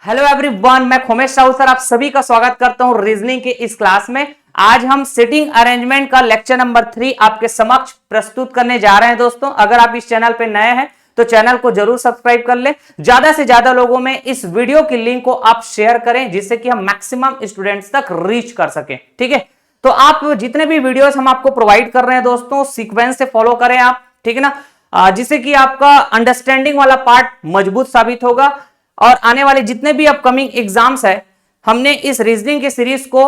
Hello everyone, मैं Khomesh Sahu sir आप सभी का स्वागत करता हूं रीजनिंग के इस क्लास में। आज हम सिटिंग अरेंजमेंट का लेक्चर नंबर 3 आपके समक्ष प्रस्तुत करने जा रहे हैं। दोस्तों, अगर आप इस चैनल पे नए हैं तो चैनल को जरूर सब्सक्राइब कर लें। ज्यादा से ज्यादा लोगों में इस वीडियो की लिंक को आप शेयर करें जिससे कि हम मैक्सिमम स्टूडेंट्स तक रीच कर सकें। ठीक है, तो आप जितने भी वीडियोस हम आपको प्रोवाइड कर रहे हैं दोस्तों, सीक्वेंस से फॉलो करें आप, ठीक है ना, जिससे कि आपका अंडरस्टैंडिंग वाला पार्ट मजबूत साबित होगा। और आने वाले जितने भी अपकमिंग एग्जाम्स है, हमने इस रीजनिंग के सीरीज को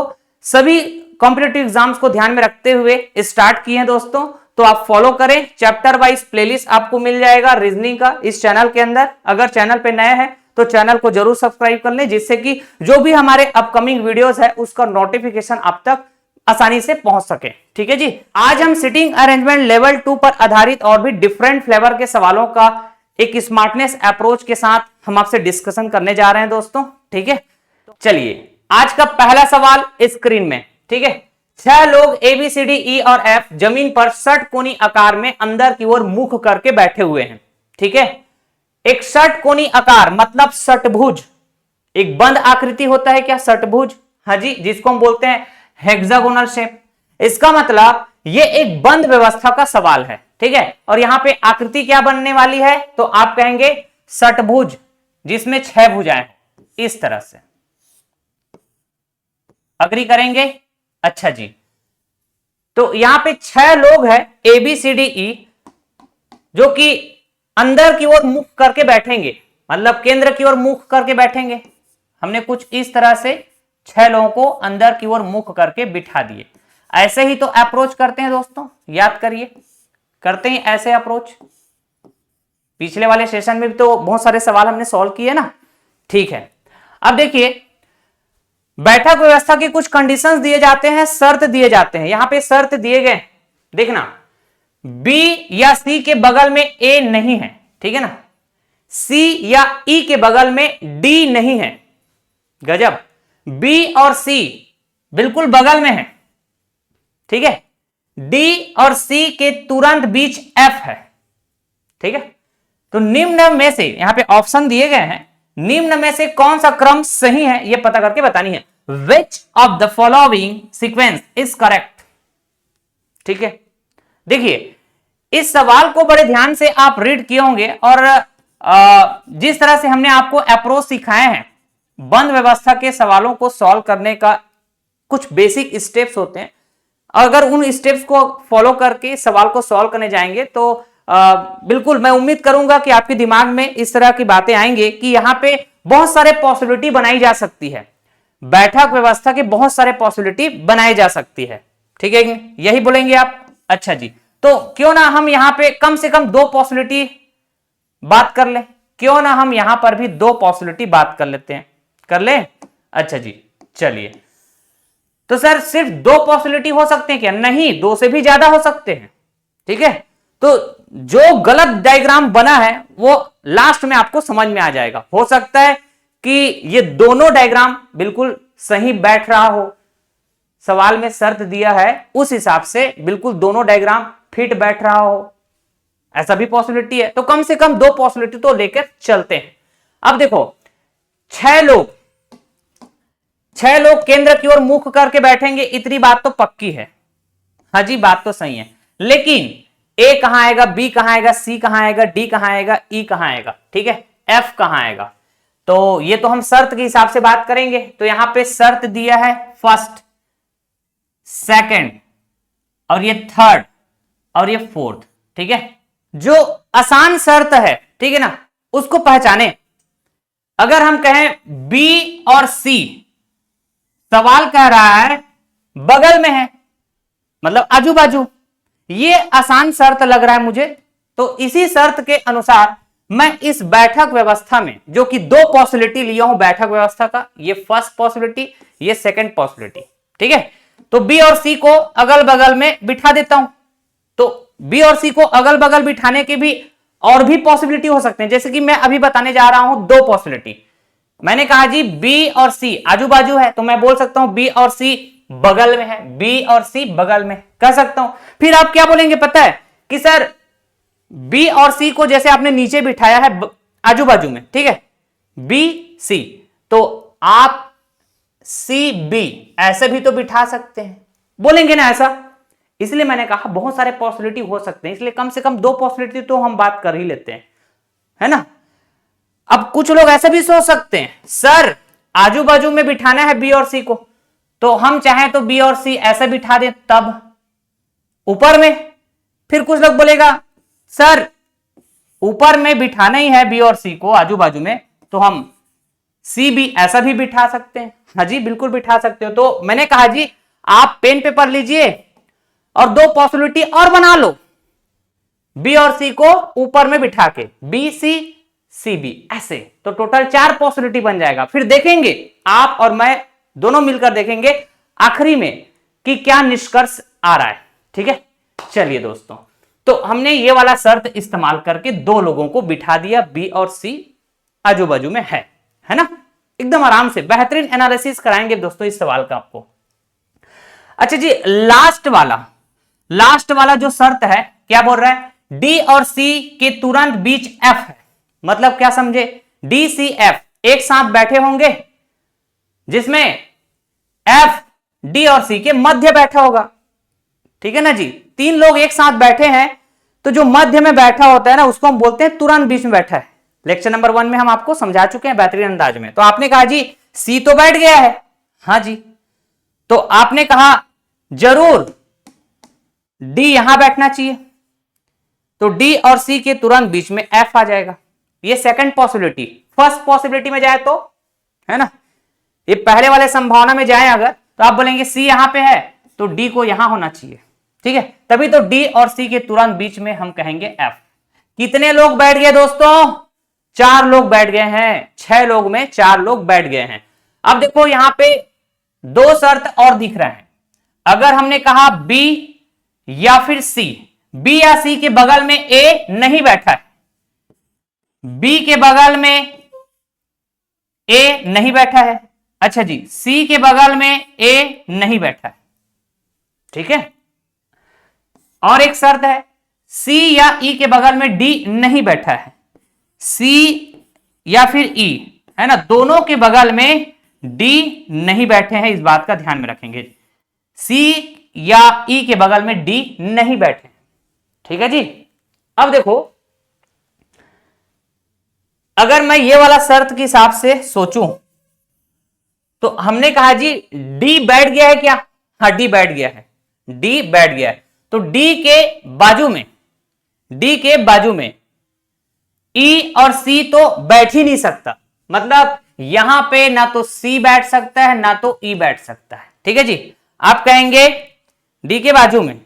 सभी कॉम्पिटिटिव एग्जाम्स को ध्यान में रखते हुए स्टार्ट किए हैं दोस्तों। तो आप फॉलो करें, चैप्टर वाइज प्लेलिस्ट आपको मिल जाएगा रीजनिंग का इस चैनल के अंदर। अगर चैनल पे नए हैं तो चैनल को जरूर सब्सक्राइब कर लें जिससे कि जो भी हमारे अपकमिंग वीडियोस है उसका नोटिफिकेशन आप तक आसानी से पहुंच सके। ठीक है जी, आज हम सिटिंग अरेंजमेंट लेवल 2 पर आधारित और भी डिफरेंट फ्लेवर के सवालों का एक स्मार्टनेस अप्रोच के साथ हम आपसे डिस्कशन करने जा रहे हैं दोस्तों। ठीक है, चलिए आज का पहला सवाल स्क्रीन में। ठीक है, 6 लोग ABCDE और F जमीन पर षटकोणी आकार में अंदर की ओर मुख करके बैठे हुए हैं। ठीक है, एक षटकोणी आकार मतलब षटभुज, एक बंद आकृति होता है क्या षटभुज? हाँ जी, जिसको हम बोलते हैं हेक्सागोनल शेप। इसका मतलब ये एक बंद व्यवस्था का सवाल है। ठीक है, और यहां पे आकृति क्या बनने वाली है तो आप कहेंगे षटभुज, जिसमें 6 भुजाएं इस तरह से। अग्री करेंगे? अच्छा जी, तो यहां पे 6 लोग हैं ABCDE जो कि अंदर की ओर मुख करके बैठेंगे, मतलब केंद्र की ओर मुख करके बैठेंगे। हमने कुछ इस तरह से 6 लोगों को अंदर की ओर मुख करके बिठा दिए। ऐसे ही तो अप्रोच करते हैं दोस्तों, याद करिए, करते हैं ऐसे अप्रोच। पिछले वाले सेशन में भी तो बहुत सारे सवाल हमने सॉल्व किए ना। ठीक है, अब देखिए बैठक व्यवस्था की कुछ कंडीशंस दिए जाते हैं, शर्त दिए जाते हैं। यहां पे शर्त दिए गए, देखना, B या C के बगल में A नहीं है, ठीक है ना, C या E के बगल में D नहीं है। गजब, B और C बिल्कुल बगल में है। ठीक है, D और C के तुरंत बीच F है। ठीक है, तो निम्न में से, यहां पे ऑप्शन दिए गए हैं, निम्न में से कौन सा क्रम सही है यह पता करके बतानी है। Which of the following sequence is correct? ठीक है, देखिए इस सवाल को बड़े ध्यान से आप रीड किए होंगे और जिस तरह से हमने आपको अप्रोच सिखाए हैं, बंद व्यवस्था के सवालों को सॉल्व करने का कुछ बेसिक स्टेप्स होते हैं। अगर उन स्टेप्स को फॉलो करके सवाल को सॉल्व करने जाएंगे तो बिल्कुल मैं उम्मीद करूंगा कि आपके दिमाग में इस तरह की बातें आएंगे कि यहां पे बहुत सारे पॉसिबिलिटी बनाई जा सकती है, बैठक व्यवस्था के बहुत सारे पॉसिबिलिटी बनाई जा सकती है। ठीक है, यही बोलेंगे आप? अच्छा जी, तो क्यों ना हम यहां पे कम से कम 2 पॉसिबिलिटी बात कर ले, क्यों ना हम यहां पर भी 2 पॉसिबिलिटी बात कर लेते हैं, कर ले? अच्छा जी, चलिए, तो सर सिर्फ 2 पॉसिबिलिटी हो सकते हैं क्या? नहीं, 2 से भी ज्यादा हो सकते हैं। ठीक है, तो जो गलत डायग्राम बना है वो लास्ट में आपको समझ में आ जाएगा। हो सकता है कि ये दोनों डायग्राम बिल्कुल सही बैठ रहा हो, सवाल में शर्त दिया है उस हिसाब से बिल्कुल दोनों डायग्राम फिट बैठ रहा हो, ऐसा भी पॉसिबिलिटी है। तो कम से कम 2 पॉसिबिलिटी तो लेकर चलते हैं। अब देखो 6 लोग केंद्र की ओर मुख करके बैठेंगे, इतनी बात तो पक्की है। हाँ जी, बात तो सही है, लेकिन A कहां आएगा, B कहां आएगा, C कहां आएगा, D कहां आएगा, E कहां आएगा, ठीक है, F कहां आएगा? तो ये तो हम शर्त के हिसाब से बात करेंगे। तो यहां पे शर्त दिया है फर्स्ट, सेकंड, और ये थर्ड, और ये फोर्थ। ठीक है, जो आसान शर्त है, ठीक है ना, उसको पहचाने। अगर हम कहें B और C, सवाल कह रहा है बगल में है, मतलब आजू बाजू, ये आसान शर्त लग रहा है मुझे। तो इसी शर्त के अनुसार मैं इस बैठक व्यवस्था में जो कि 2 पॉसिबिलिटी लिया हूं बैठक व्यवस्था का, ये फर्स्ट पॉसिबिलिटी, ये सेकंड पॉसिबिलिटी। ठीक है, तो B और C को अगल बगल में बिठा देता हूं। तो B और C को अगल बगल बिठाने के भी और भी पॉसिबिलिटी हो सकते हैं, जैसे कि मैं अभी बताने जा रहा हूं 2 पॉसिबिलिटी। मैंने कहा जी B और C आजू बाजू है, तो मैं बोल सकता हूं B और C बगल में है, B और C बगल में कह सकता हूं। फिर आप क्या बोलेंगे पता है कि सर B और C को जैसे आपने नीचे बिठाया है आजू बाजू में, ठीक है, B C, तो आप सी बी ऐसे भी तो बिठा सकते हैं, बोलेंगे ना ऐसा। इसलिए मैंने कहा बहुत सारे पॉसिबिलिटी हो सकते हैं, इसलिए कम से कम 2 पॉसिबिलिटी तो हम बात कर ही लेते हैं, है ना। अब कुछ लोग ऐसे भी सोच सकते हैं, सर आजू बाजू में बिठाना है बी और सी को, तो हम चाहें तो बी और सी ऐसे बिठा दें, तब ऊपर में। फिर कुछ लोग बोलेगा सर ऊपर में बिठाना ही है बी और सी को आजू बाजू में, तो हम सी बी ऐसा भी बिठा सकते हैं। हाँ जी बिल्कुल बिठा सकते हो। तो मैंने कहा जी आप पेन पेपर लीजिए और 2 पॉसिबिलिटी और बना लो, बी और सी को ऊपर में बिठा के, बी सी सी बी ऐसे, तो टोटल 4 पॉसिबिलिटी बन जाएगा। फिर देखेंगे आप और मैं दोनों मिलकर देखेंगे आखिरी में कि क्या निष्कर्ष आ रहा है। ठीक है, चलिए दोस्तों, तो हमने ये वाला शर्त इस्तेमाल करके 2 लोगों को बिठा दिया, बी और सी आजू बाजू में है ना। एकदम आराम से बेहतरीन एनालिसिस कराएंगे दोस्तों इस सवाल का आपको। अच्छा जी, लास्ट वाला जो शर्त है क्या बोल रहा है, डी और सी के तुरंत बीच एफ है। मतलब क्या समझे, डी सी एफ एक साथ बैठे होंगे, जिसमें एफ डी और सी के मध्य बैठा होगा। ठीक है ना जी, 3 लोग एक साथ बैठे हैं, तो जो मध्य में बैठा होता है ना उसको हम बोलते हैं तुरंत बीच में बैठा है। लेक्चर नंबर 1 में हम आपको समझा चुके हैं बेहतरीन अंदाज में। तो आपने कहा जी सी तो बैठ गया है, हाँ जी, तो आपने कहा जरूर डी यहां बैठना चाहिए, तो डी और सी के तुरंत बीच में एफ आ जाएगा। ये सेकंड पॉसिबिलिटी। फर्स्ट पॉसिबिलिटी में जाए तो, है ना, ये पहले वाले संभावना में जाए अगर, तो आप बोलेंगे सी यहां पे है तो डी को यहां होना चाहिए। ठीक है, तभी तो डी और सी के तुरंत बीच में हम कहेंगे एफ। कितने लोग बैठ गए दोस्तों, 4 लोग बैठ गए हैं। 6 लोग में 4 लोग बैठ गए हैं। अब देखो यहां पे 2 शर्त और दिख रहे हैं। अगर हमने कहा बी या फिर सी, बी या सी के बगल में ए नहीं बैठा है, बी के बगल में ए नहीं बैठा है, अच्छा जी, सी के बगल में ए नहीं बैठा है। ठीक है, और एक शर्त है सी या ई के बगल में डी नहीं बैठा है, सी या फिर ई, है ना, दोनों के बगल में डी नहीं बैठे हैं। इस बात का ध्यान में रखेंगे, सी या ई के बगल में डी नहीं बैठे। ठीक है जी, अब देखो अगर मैं ये वाला शर्त के हिसाब से सोचूं, तो हमने कहा जी डी बैठ गया है क्या, हाँ डी बैठ गया है, डी बैठ गया है, तो डी के बाजू में ई और सी तो बैठ ही नहीं सकता। मतलब यहां पे ना तो सी बैठ सकता है ना तो ई बैठ सकता है। ठीक है जी, आप कहेंगे डी के बाजू में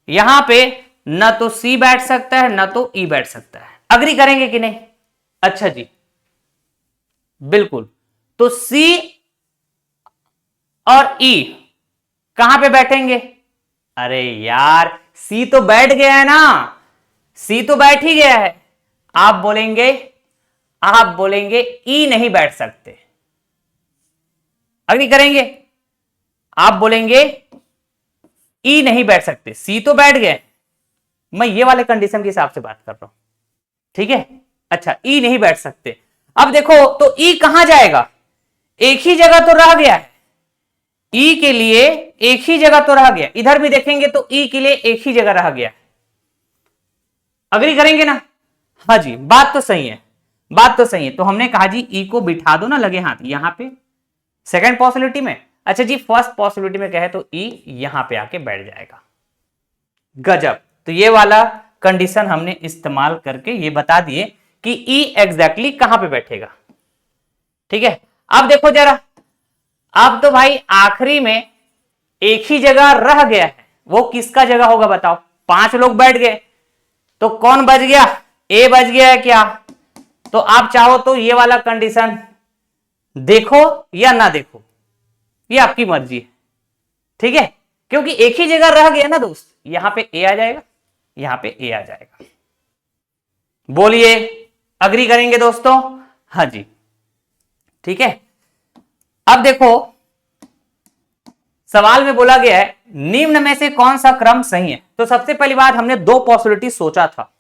यहां पे ना तो सी बैठ सकता है ना तो ई बैठ सकता है। अग्री करेंगे कि नहीं, अच्छा जी बिल्कुल, तो सी और ई कहां पे बैठेंगे, अरे यार सी तो बैठ गया है ना, सी तो बैठ ही गया है। आप बोलेंगे ई नहीं बैठ सकते। अग्री करेंगे, आप बोलेंगे ई नहीं बैठ सकते, सी तो बैठ गए। मैं ये वाले कंडीशन के हिसाब से बात कर रहा हूं। ठीक है, अच्छा ई नहीं बैठ सकते। अब देखो तो ई कहां जाएगा, एक ही जगह तो रह गया है, ई के लिए एक ही जगह तो रह गया। इधर भी देखेंगे तो ई के लिए एक ही जगह रह गया। अग्री करेंगे ना, हाँ जी बात तो सही है, बात तो सही है। तो हमने कहा जी ई को बिठा दो ना लगे हाथ यहां पे सेकंड पॉसिबिलिटी में। अच्छा जी, फर्स्ट पॉसिबिलिटी में कहे तो ई यहां पे आके बैठ जाएगा। गजब, तो ये वाला कंडीशन हमने इस्तेमाल करके ये बता दिए कि ई एग्जैक्टली कहां पे बैठेगा। ठीक है, अब देखो जरा, अब तो भाई आखिरी में एक ही जगह रह गया है, वो किसका जगह होगा बताओ। 5 लोग बैठ गए तो कौन बच गया, ए बच गया है क्या। तो आप चाहो तो ये वाला कंडीशन देखो या ना देखो, ये आपकी मर्जी है। ठीक है, क्योंकि एक ही जगह रह गया ना दोस्त, यहां पे ए आ जाएगा, यहां पे ए आ जाएगा। बोलिए अग्री करेंगे दोस्तों, हाँ जी ठीक है। अब देखो सवाल में बोला गया है निम्न में से कौन सा क्रम सही है। तो सबसे पहली बात हमने 2 पॉसिबिलिटी सोचा था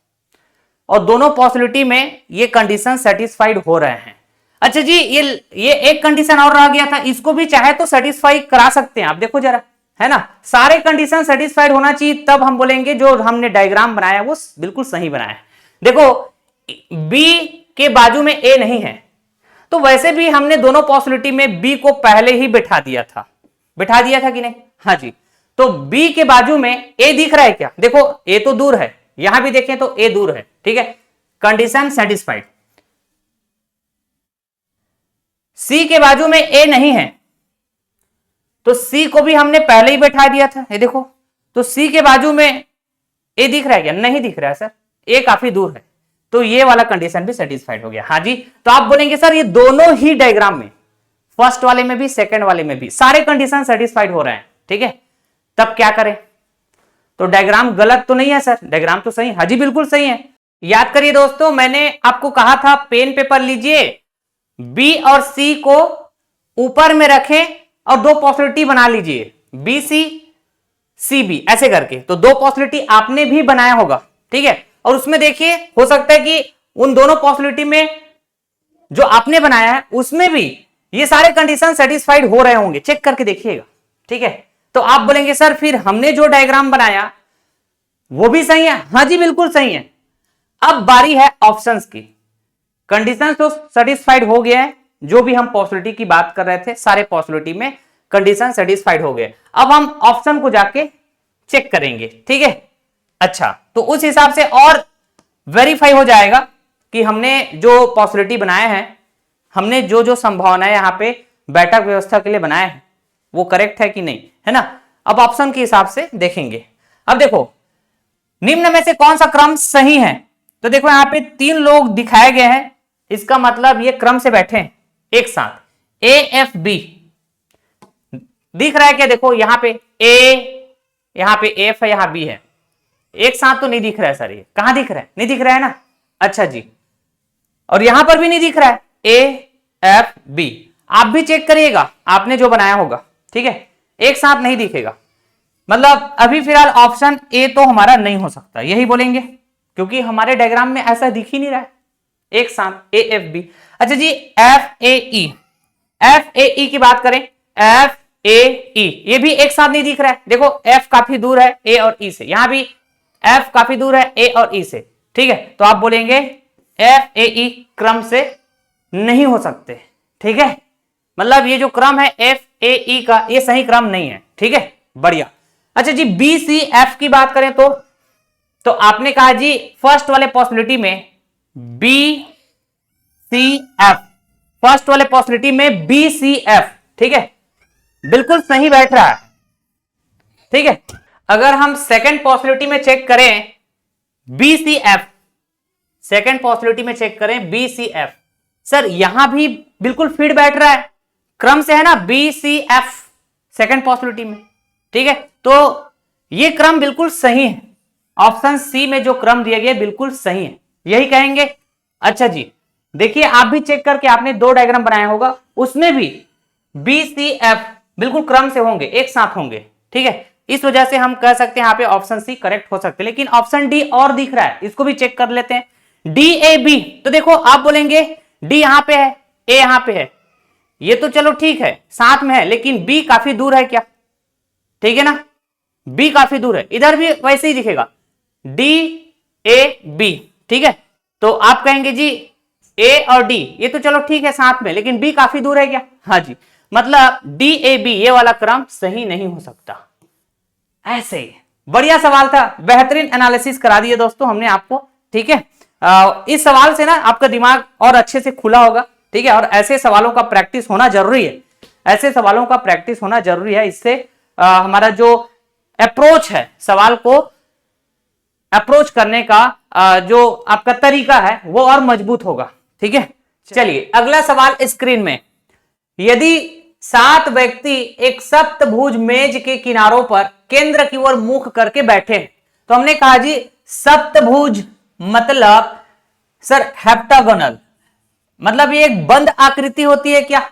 और दोनों पॉसिबिलिटी में ये कंडीशन सेटिस्फाइड हो रहे हैं। अच्छा जी, ये एक कंडीशन और रह गया था, इसको भी चाहे तो सेटिस्फाई करा सकते हैं आप, देखो जरा, है ना, सारे कंडीशन सेटिस्फाइड होना चाहिए, तब हम बोलेंगे जो हमने डायग्राम बनाया वो बिल्कुल सही बनाया है। देखो बी के बाजू में ए नहीं है, तो वैसे भी हमने दोनों पॉसिबिलिटी में बी को पहले ही बिठा दिया था कि नहीं? हाँ जी, तो बी के बाजू में ए दिख रहा है क्या? देखो ए तो दूर है, यहां भी देखें तो ए दूर है, ठीक है, कंडीशन सेटिस्फाइड। सी के बाजू में ए नहीं है, तो सी को भी हमने पहले ही बैठा दिया था, ये देखो, तो सी के बाजू में ए दिख रहा है क्या? नहीं दिख रहा है सर, ए काफी दूर है, तो ये वाला कंडीशन भी सेटिस्फाइड हो गया। हाँ जी, तो आप बोलेंगे सर ये दोनों ही डायग्राम में, फर्स्ट वाले में भी सेकंड वाले में भी सारे कंडीशन सेटिस्फाइड हो रहे हैं, ठीक है, तब क्या करें? तो डायग्राम गलत तो नहीं है सर, डायग्राम तो सही है। हाँ जी बिल्कुल सही है। याद करिए दोस्तों, मैंने आपको कहा था पेन पेपर लीजिए, बी और सी को ऊपर में रखें और दो पॉसिबिलिटी बना लीजिए, बी सी बी ऐसे करके, तो दो पॉसिबिलिटी आपने भी बनाया होगा, ठीक है, और उसमें देखिए हो सकता है कि उन दोनों पॉसिबिलिटी में जो आपने बनाया है उसमें भी ये सारे कंडीशन सेटिस्फाइड हो रहे होंगे, चेक करके देखिएगा, ठीक है। तो आप बोलेंगे सर फिर हमने जो डायग्राम बनाया वो भी सही है। हाँ जी बिल्कुल सही है। अब बारी है ऑप्शंस की, कंडीशन तो सेटिस्फाइड हो गया है, जो भी हम पॉसिबिलिटी की बात कर रहे थे सारे पॉसिबिलिटी में कंडीशन सेटिस्फाइड हो गए। अब हम ऑप्शन को जाके चेक करेंगे, ठीक है। अच्छा, तो उस हिसाब से और वेरीफाई हो जाएगा कि हमने जो पॉसिबिलिटी बनाए हैं, हमने जो जो संभावनाएं यहाँ पे बैठक व्यवस्था के लिए बनाए हैं वो करेक्ट है कि नहीं, है ना। अब ऑप्शन के हिसाब से देखेंगे। अब देखो निम्न में से कौन सा क्रम सही है, तो देखो यहाँ पे 3 लोग दिखाए गए हैं, इसका मतलब ये क्रम से बैठे हैं एक साथ, ए एफ बी दिख रहा है क्या? देखो यहाँ पे ए, यहाँ पे एफ है, यहाँ बी है, एक साथ तो नहीं दिख रहा है सर, ये कहां दिख रहा है? नहीं दिख रहा है ना। अच्छा जी, और यहां पर भी नहीं दिख रहा है, ए एफ बी, आप भी चेक करिएगा आपने जो बनाया होगा, ठीक है, एक साथ नहीं दिखेगा, मतलब अभी फिलहाल ऑप्शन ए तो हमारा नहीं हो सकता, यही बोलेंगे, क्योंकि हमारे डायग्राम में ऐसा दिख ही नहीं रहा है एक साथ ए एफ बी। अच्छा जी, एफ ए ई की बात करें, एफ ए ई, ये भी एक साथ नहीं दिख रहा है, देखो एफ काफी दूर है ए और ई से, यहां भी एफ काफी दूर है ए और ई से, ठीक है, तो आप बोलेंगे एफ ए ई क्रम से नहीं हो सकते, ठीक है, मतलब ये जो क्रम है एफ ए ई का ये सही क्रम नहीं है, ठीक है, बढ़िया। अच्छा जी, बी सी एफ की बात करें तो आपने कहा जी फर्स्ट वाले पॉसिबिलिटी में बी सी एफ, फर्स्ट वाले पॉसिबिलिटी में बी सी एफ, ठीक है, बिल्कुल सही बैठ रहा है, ठीक है। अगर हम सेकंड पॉसिबिलिटी में चेक करें B C F, second possibility में चेक करें बी सी एफ, सर यहां भी बिल्कुल फिट बैठ रहा है, क्रम से है ना, B C F second possibility में, ठीक है, तो ये क्रम बिल्कुल सही है, ऑप्शन सी में जो क्रम दिया गया बिल्कुल सही है, यही कहेंगे। अच्छा जी, देखिए आप भी चेक करके आपने 2 डायग्राम बनाया होगा, उसमें भी बी सी एफ बिल्कुल क्रम से होंगे, एक साथ होंगे, ठीक है, इस वजह से हम कह सकते हैं यहाँ पे ऑप्शन सी करेक्ट हो सकते हैं। लेकिन ऑप्शन डी और दिख रहा है, इसको भी चेक कर लेते हैं, डी ए बी, तो देखो आप बोलेंगे डी यहां पे है, ए यहां पे है, ये तो चलो ठीक है साथ में है, लेकिन बी काफी दूर है क्या? ठीक है ना, बी काफी दूर है, इधर भी वैसे ही दिखेगा डी ए बी, ठीक है, तो आप कहेंगे जी ए और डी ये तो चलो ठीक है साथ में, लेकिन बी काफी दूर है क्या? हाँ जी, मतलब डी ए बी ये वाला क्रम सही नहीं हो सकता। ऐसे ही बढ़िया सवाल था, बेहतरीन एनालिसिस करा दिए दोस्तों हमने आपको, ठीक है। इस सवाल से ना आपका दिमाग और अच्छे से खुला होगा, ठीक है, और ऐसे सवालों का प्रैक्टिस होना जरूरी है, ऐसे सवालों का प्रैक्टिस होना जरूरी है, इससे हमारा जो अप्रोच है, सवाल को अप्रोच करने का जो आपका तरीका है वो और मजबूत होगा, ठीक है। चलिए अगला सवाल स्क्रीन में, यदि 7 व्यक्ति एक सप्तभुज मेज के किनारों पर केंद्र की ओर मुख करके बैठे हैं, तो हमने कहा जी सप्तभुज मतलब सर हेप्टागोनल, मतलब ये एक बंद आकृति होती है क्या?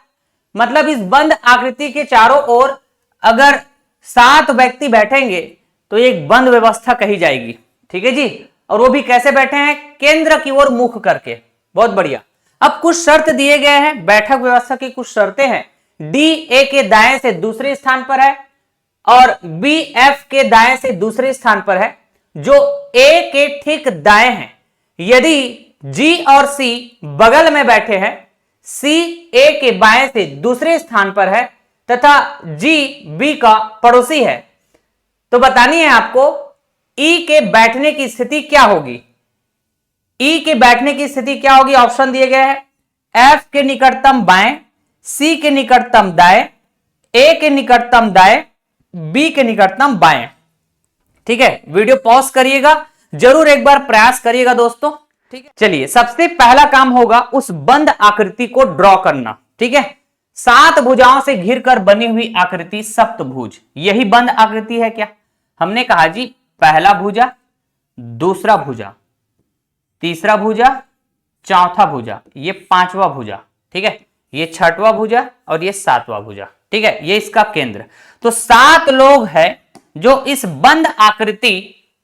मतलब इस बंद आकृति के चारों ओर अगर 7 व्यक्ति बैठेंगे तो एक बंद व्यवस्था कही जाएगी, ठीक है जी, और वो भी कैसे बैठे हैं? केंद्र की ओर मुख करके, बहुत बढ़िया। अब कुछ शर्त दिए गए हैं, बैठक व्यवस्था की कुछ शर्तें हैं। डी ए के दाएं से दूसरे स्थान पर है और बी एफ के दाएं से दूसरे स्थान पर है। जो ए के ठीक दाएं हैं, यदि जी और सी बगल में बैठे हैं, सी ए के बाएं से दूसरे स्थान पर है तथा जी बी का पड़ोसी है, तो बतानी है आपको ई के बैठने की स्थिति क्या होगी। ई के बैठने की स्थिति क्या होगी, ऑप्शन दिए गए हैं। एफ के निकटतम बाएं, सी के निकटतम दाएं, ए के निकटतम दाएं, बी के निकटतम बाएं। ठीक है, वीडियो पॉज करिएगा, जरूर एक बार प्रयास करिएगा दोस्तों। ठीक है, चलिए सबसे पहला काम होगा उस बंद आकृति को ड्रॉ करना। ठीक है, 7 भुजाओं से घिरकर बनी हुई आकृति सप्तभुज, यही बंद आकृति है क्या। हमने कहा जी पहला भुजा, दूसरा भुजा, तीसरा भुजा, चौथा भुजा, ये पांचवा भुजा। ठीक है, ये छठवां भुजा और ये सातवां भुजा। ठीक है, ये इसका केंद्र। तो 7 लोग हैं जो इस बंद आकृति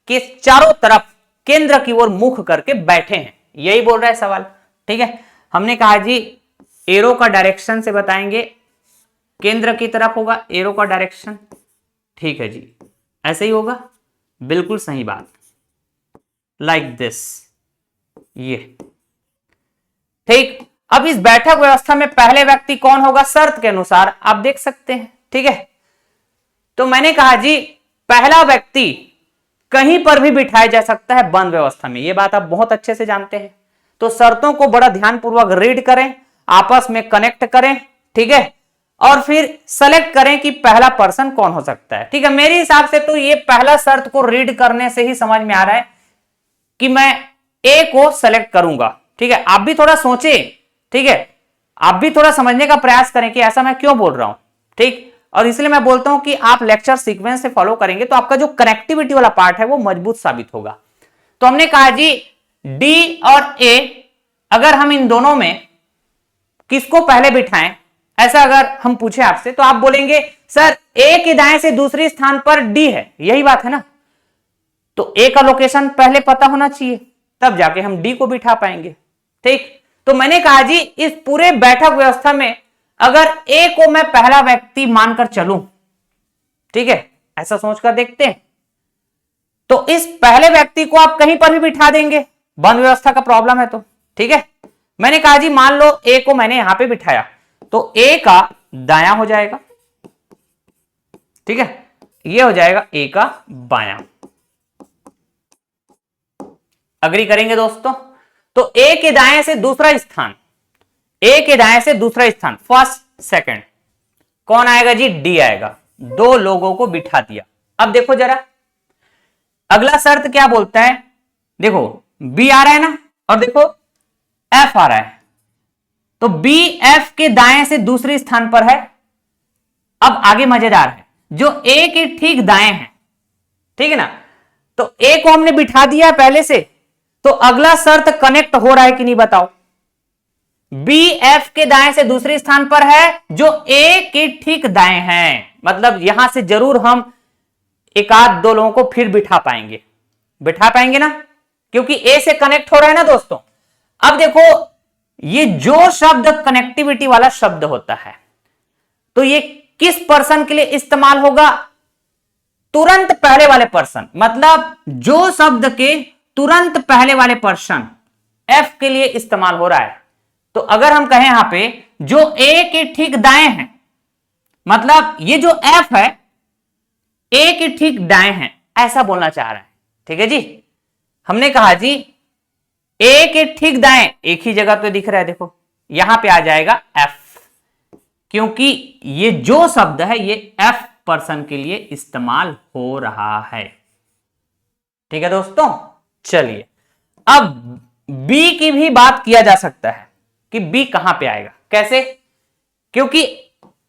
के चारों तरफ केंद्र की ओर मुख करके बैठे हैं, यही बोल रहा है सवाल। ठीक है, हमने कहा जी एरो का डायरेक्शन से बताएंगे, केंद्र की तरफ होगा एरो का डायरेक्शन। ठीक है जी, ऐसे ही होगा, बिल्कुल सही बात, लाइक दिस, ये। ठीक, अब इस बैठक व्यवस्था में पहले व्यक्ति कौन होगा, शर्त के अनुसार आप देख सकते हैं। ठीक है, तो मैंने कहा जी पहला व्यक्ति कहीं पर भी बिठाया जा सकता है बंद व्यवस्था में, ये बात आप बहुत अच्छे से जानते हैं। तो शर्तों को बड़ा ध्यानपूर्वक रीड करें, आपस में कनेक्ट करें। ठीक है, और फिर सेलेक्ट करें कि पहला पर्सन कौन हो सकता है। ठीक है, मेरे हिसाब से तो ये पहला शर्त को रीड करने से ही समझ में आ रहा है कि मैं ए को सेलेक्ट करूंगा। ठीक है, आप भी थोड़ा सोचे। ठीक है, आप भी थोड़ा समझने का प्रयास करें कि ऐसा मैं क्यों बोल रहा हूं। ठीक, और इसलिए मैं बोलता हूं कि आप लेक्चर सीक्वेंस से फॉलो करेंगे तो आपका जो कनेक्टिविटी वाला पार्ट है वो मजबूत साबित होगा। तो हमने कहा जी डी और ए, अगर हम इन दोनों में किसको पहले बिठाएं, ऐसा अगर हम पूछे आपसे तो आप बोलेंगे सर ए के दाएं से दूसरे स्थान पर डी है, यही बात है ना। तो ए का लोकेशन पहले पता होना चाहिए, तब जाके हम डी को बिठा पाएंगे। ठीक, तो मैंने कहा जी इस पूरे बैठक व्यवस्था में अगर ए को मैं पहला व्यक्ति मानकर चलूं, ठीक है, ऐसा सोचकर देखते हैं, तो इस पहले व्यक्ति को आप कहीं पर भी बिठा देंगे, बंद व्यवस्था का प्रॉब्लम है तो। ठीक है, मैंने कहा जी मान लो ए को मैंने यहां पे बिठाया, तो ए का दायां हो जाएगा। ठीक है, ये हो जाएगा ए का बायां। अग्री करेंगे दोस्तों। तो ए के दाएं से दूसरा स्थान, ए के दाएं से दूसरा स्थान, फर्स्ट सेकंड, कौन आएगा जी, डी आएगा। 2 लोगों को बिठा दिया। अब देखो जरा अगला शर्त क्या बोलता है, देखो बी आ रहा है ना, और देखो एफ आ रहा है, तो बी एफ के दाएं से दूसरे स्थान पर है। अब आगे मजेदार है, जो ए के ठीक दाएं हैं, ठीक है ना, तो ए को हमने बिठा दिया पहले से, तो अगला शर्त कनेक्ट हो रहा है कि नहीं बताओ। बी एफ के दाएं से दूसरे स्थान पर है, जो ए के ठीक दाएं हैं, मतलब यहां से जरूर हम एक आध 2 लोगों को फिर बिठा पाएंगे ना, क्योंकि ए से कनेक्ट हो रहा है ना दोस्तों। अब देखो ये जो शब्द कनेक्टिविटी वाला शब्द होता है, तो ये किस पर्सन के लिए इस्तेमाल होगा, तुरंत पहले वाले पर्सन, मतलब जो शब्द के तुरंत पहले वाले पर्सन एफ के लिए इस्तेमाल हो रहा है। तो अगर हम कहें यहां पे जो ए के ठीक दाएं हैं, मतलब ये जो एफ है ए के ठीक दाएं हैं, ऐसा बोलना चाह रहा है। ठीक है जी, हमने कहा जी ए के ठीक दाएं, एक ही जगह तो दिख रहा है, देखो यहां पे आ जाएगा एफ, क्योंकि ये जो शब्द है ये एफ पर्सन के लिए इस्तेमाल हो रहा है। ठीक है दोस्तों, चलिए अब बी की भी बात किया जा सकता है कि बी कहां पे आएगा, कैसे, क्योंकि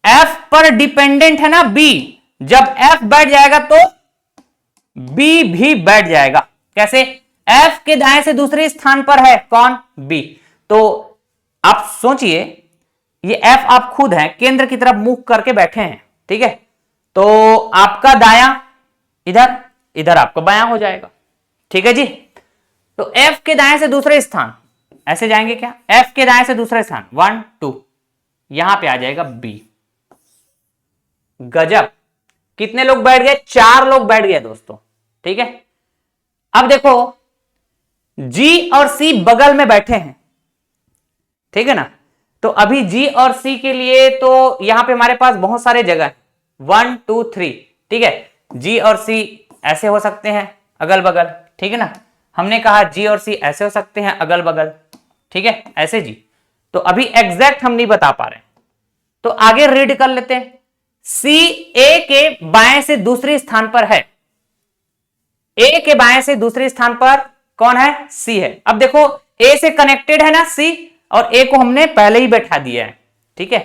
एफ पर डिपेंडेंट है ना बी, जब एफ बैठ जाएगा तो बी भी बैठ जाएगा। कैसे, एफ के दाएं से दूसरे स्थान पर है कौन, बी, तो आप सोचिए ये एफ आप खुद हैं, केंद्र की तरफ मुख करके बैठे हैं। ठीक है, तो आपका दायां इधर, इधर आपका बायां हो जाएगा। ठीक है जी, तो एफ के दाएं से दूसरे स्थान, ऐसे जाएंगे क्या, एफ के दाएं से दूसरे स्थान 1 2, यहां पे आ जाएगा बी। गजब, कितने लोग बैठ गए, 4 लोग बैठ गए दोस्तों। ठीक है, अब देखो जी और सी बगल में बैठे हैं, ठीक है ना। तो अभी जी और सी के लिए तो यहां पे हमारे पास बहुत सारे जगह है, 1 2 3, ठीक है। जी और सी ऐसे हो सकते हैं अगल बगल, ठीक है ना। हमने कहा जी और सी ऐसे हो सकते हैं अगल बगल, ठीक है, ऐसे जी। तो अभी एग्जैक्ट हम नहीं बता पा रहे, तो आगे रीड कर लेते हैं। सी ए के बाएं से दूसरे स्थान पर है, ए के बाएं से दूसरे स्थान पर कौन है, सी है। अब देखो ए से कनेक्टेड है ना सी, और ए को हमने पहले ही बैठा दिया है, ठीक है।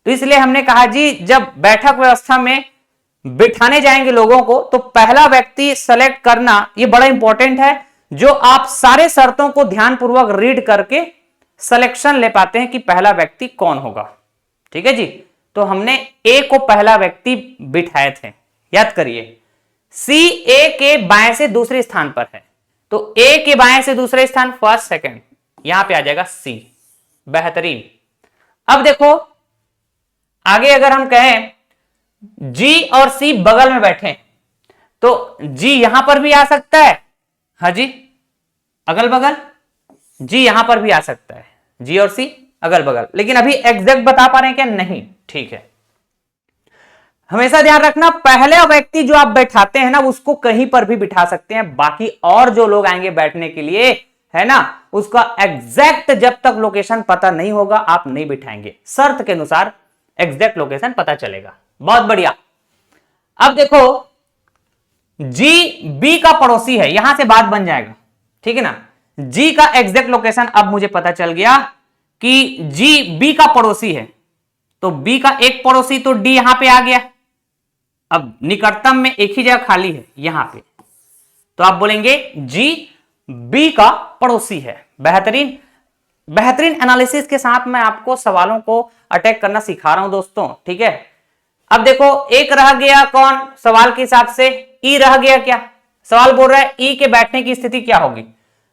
तो इसलिए हमने कहा जी जब बैठक व्यवस्था में बिठाने जाएंगे लोगों को, तो पहला व्यक्ति सेलेक्ट करना ये बड़ा इंपॉर्टेंट है, जो आप सारे शर्तों को ध्यानपूर्वक रीड करके सिलेक्शन ले पाते हैं कि पहला व्यक्ति कौन होगा, ठीक है जी। तो हमने ए को पहला व्यक्ति बिठाए थे, याद करिए। सी ए के बाएं से दूसरे स्थान पर है, तो ए के बाएं से दूसरे स्थान फर्स्ट सेकंड, यहां पे आ जाएगा सी। बेहतरीन। अब देखो आगे अगर हम कहें जी और सी बगल में बैठे, तो जी यहां पर भी आ सकता है, हाँ जी अगल बगल, जी यहां पर भी आ सकता है, जी और सी अगल बगल। लेकिन अभी एग्जैक्ट बता पा रहे हैं क्या, नहीं, ठीक है। हमेशा ध्यान रखना पहला व्यक्ति जो आप बैठाते हैं ना उसको कहीं पर भी बिठा सकते हैं, बाकी और जो लोग आएंगे बैठने के लिए है ना, उसका एग्जैक्ट जब तक लोकेशन पता नहीं होगा आप नहीं बिठाएंगे, शर्त के अनुसार एग्जैक्ट लोकेशन पता चलेगा। बहुत बढ़िया। अब देखो जी बी का पड़ोसी है, यहां से बात बन जाएगा, ठीक है ना। जी का एग्जैक्ट लोकेशन अब मुझे पता चल गया कि जी बी का पड़ोसी है, तो बी का एक पड़ोसी तो डी यहां पे आ गया। अब निकटतम में एक ही जगह खाली है यहां पे, तो आप बोलेंगे जी बी का पड़ोसी है। बेहतरीन। बेहतरीन एनालिसिस के साथ मैं आपको सवालों को अटैक करना सिखा रहा हूं दोस्तों, ठीक है। अब देखो एक रह गया कौन, सवाल के हिसाब से ई रह गया क्या, सवाल बोल रहा है ई के बैठने की स्थिति क्या होगी।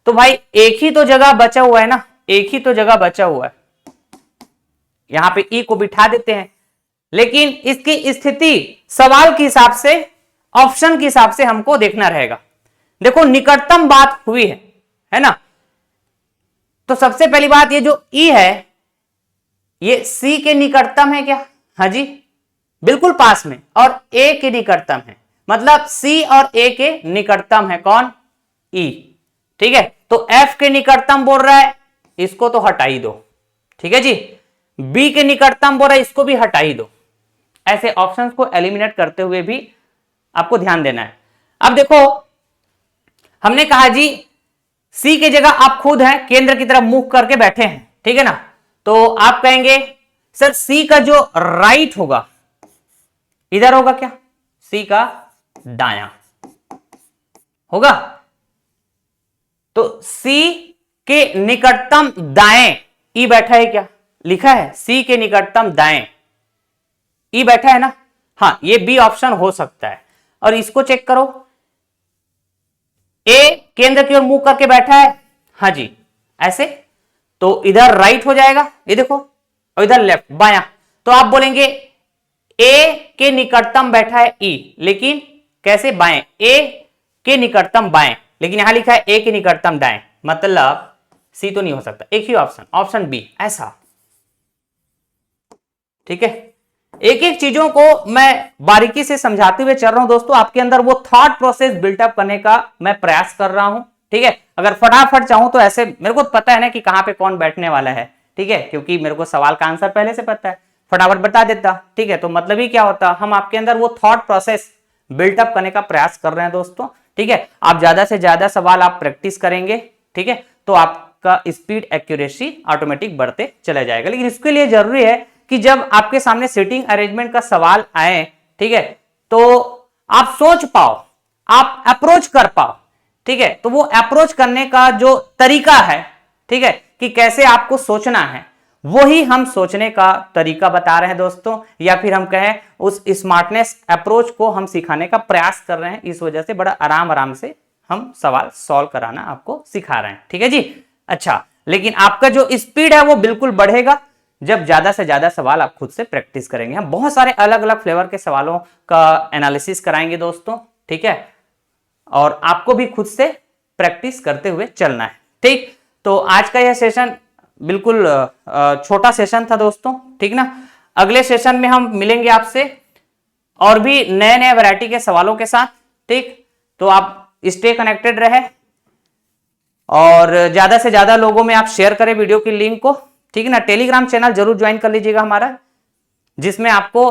तो भाई एक ही तो जगह बचा हुआ है ना, एक ही तो जगह बचा हुआ है, यहां पे ई को बिठा देते हैं। लेकिन इसकी स्थिति सवाल के हिसाब से, ऑप्शन के हिसाब से हमको देखना रहेगा। देखो निकटतम बात हुई है ना। तो सबसे पहली बात ये जो ई है ये सी के निकटतम है क्या, हाँ जी बिल्कुल पास में, और ए के निकटतम है, मतलब सी और ए के निकटतम है कौन, ई, ठीक है। तो एफ के निकटतम बोल रहा है, इसको तो हटा ही दो, ठीक है जी। बी के निकटतम बोल रहा है, इसको भी हटा ही दो। ऐसे ऑप्शंस को एलिमिनेट करते हुए भी आपको ध्यान देना है। अब देखो हमने कहा जी सी की जगह आप खुद हैं, केंद्र की तरफ मुख करके बैठे हैं, ठीक है ना। तो आप कहेंगे सर सी का जो राइट होगा इधर होगा क्या, सी का दायां होगा। तो सी के निकटतम दाएं ई बैठा है क्या, लिखा है सी के निकटतम दाएं ई बैठा है ना, हाँ ये बी ऑप्शन हो सकता है। और इसको चेक करो, ए केंद्र की ओर मुंह करके बैठा है, हाँ जी ऐसे, तो इधर राइट हो जाएगा ये देखो, और इधर लेफ्ट बायां। तो आप बोलेंगे ए के निकटतम बैठा है ई, लेकिन कैसे बाएं, ए के निकटतम बाएं, लेकिन यहां लिखा है ए के निकटतम दाएं, मतलब सी तो नहीं हो सकता, एक ही ऑप्शन, ऑप्शन बी ऐसा, ठीक है। एक एक चीजों को मैं बारीकी से समझाते हुए चल रहा हूं दोस्तों, आपके अंदर वो थॉट प्रोसेस बिल्टअप करने का मैं प्रयास कर रहा हूं, ठीक है। अगर फटाफट चाहूं तो ऐसे, मेरे को पता है ना कि कहां पे कौन बैठने वाला है, ठीक है, क्योंकि मेरे को सवाल का आंसर पहले से पता है, फटाफट बता देता, ठीक है। तो मतलब ही क्या होता, हम आपके अंदर वो थॉट प्रोसेस बिल्टअप करने का प्रयास कर रहे हैं दोस्तों, ठीक है। आप ज्यादा से ज्यादा सवाल आप प्रैक्टिस करेंगे, ठीक है, तो आपका स्पीड एक्यूरेसी ऑटोमेटिक बढ़ते चला जाएगा। लेकिन इसके लिए जरूरी है कि जब आपके सामने सीटिंग अरेंजमेंट का सवाल आए, ठीक है, तो आप सोच पाओ, आप अप्रोच कर पाओ, ठीक है। तो वो अप्रोच करने का जो तरीका है, ठीक है, कि कैसे आपको सोचना है, वही हम सोचने का तरीका बता रहे हैं दोस्तों, या फिर हम कहें उस स्मार्टनेस अप्रोच को हम सिखाने का प्रयास कर रहे हैं। इस वजह से बड़ा आराम आराम से हम सवाल सॉल्व कराना आपको सिखा रहे हैं, ठीक है जी। अच्छा लेकिन आपका जो स्पीड है वो बिल्कुल बढ़ेगा जब ज्यादा से ज्यादा सवाल आप खुद से प्रैक्टिस करेंगे। हम बहुत सारे अलग अलग फ्लेवर के सवालों का एनालिसिस कराएंगे दोस्तों, ठीक है, और आपको भी खुद से प्रैक्टिस करते हुए चलना है, ठीक। तो आज का यह सेशन बिल्कुल छोटा सेशन था दोस्तों, ठीक ना। अगले सेशन में हम मिलेंगे आपसे और भी नए नए वैरायटी के सवालों के साथ, ठीक। तो आप स्टे कनेक्टेड रहे और ज्यादा से ज्यादा लोगों में आप शेयर करें वीडियो की लिंक को, ठीक है ना। टेलीग्राम चैनल जरूर ज्वाइन कर लीजिएगा हमारा, जिसमें आपको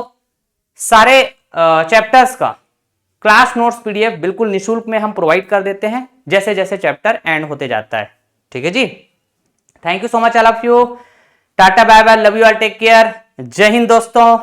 सारे चैप्टर्स का क्लास नोट्स पीडीएफ बिल्कुल निशुल्क में हम प्रोवाइड कर देते हैं जैसे जैसे चैप्टर एंड होते जाता है, ठीक है जी। Thank you so much all of you. Tata bye bye, love you all, take care, Jai Hind दोस्तों।